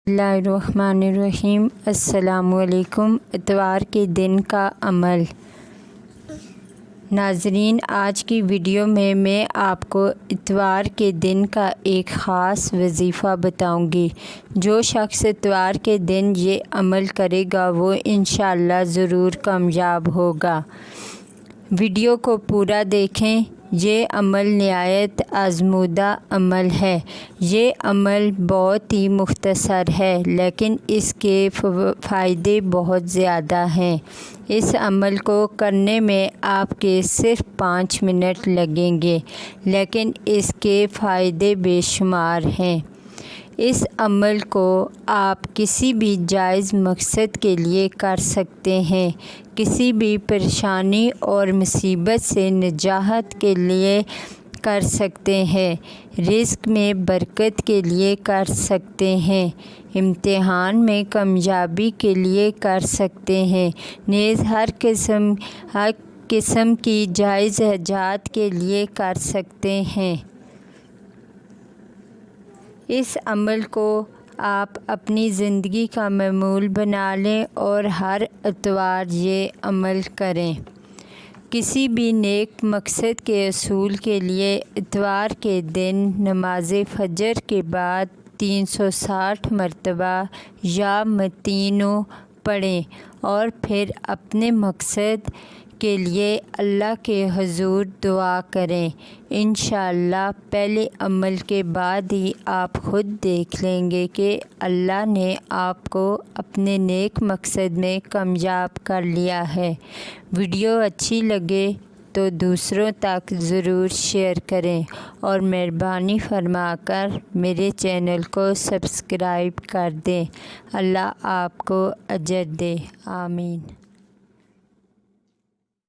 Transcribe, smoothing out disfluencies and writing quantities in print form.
बिस्मिल्लाहिर्रहमानिर्रहीम। अस्सलामु अलैकुम। इतवार के दिन का अमल। नाज़रीन, आज की वीडियो में मैं आपको इतवार के दिन का एक ख़ास वजीफ़ा बताऊंगी। जो शख्स इतवार के दिन ये अमल करेगा वो इंशाअल्लाह ज़रूर कामयाब होगा। वीडियो को पूरा देखें। ये अमल निहायत आज़मूदा अमल है। ये अमल बहुत ही मुख्तसर है लेकिन इसके फ़ायदे बहुत ज़्यादा हैं। इस अमल को करने में आपके सिर्फ़ 5 मिनट लगेंगे लेकिन इसके फ़ायदे बेशुमार हैं। इस अमल को आप किसी भी जायज़ मकसद के लिए कर सकते हैं। किसी भी परेशानी और मुसीबत से निजात के लिए कर सकते हैं। रिज़्क में बरकत के लिए कर सकते हैं। इम्तिहान में कामयाबी के लिए कर सकते हैं। नेज़ हर किस्म की जायज़ हाजात के लिए कर सकते हैं। इस अमल को आप अपनी ज़िंदगी का मामूल बना लें और हर इतवार ये अमल करें। किसी भी नेक मकसद के असूल के लिए इतवार के दिन नमाज फ़जर के बाद 360 मरतबा या मतीनों पढ़ें और फिर अपने मकसद के लिए अल्लाह के हुज़ूर दुआ करें। इंशाअल्लाह पहले अमल के बाद ही आप ख़ुद देख लेंगे कि अल्लाह ने आपको अपने नेक मकसद में कामयाब कर लिया है। वीडियो अच्छी लगे तो दूसरों तक ज़रूर शेयर करें और मेहरबानी फरमाकर मेरे चैनल को सब्सक्राइब कर दें। अल्लाह आपको अजर दे। आमीन।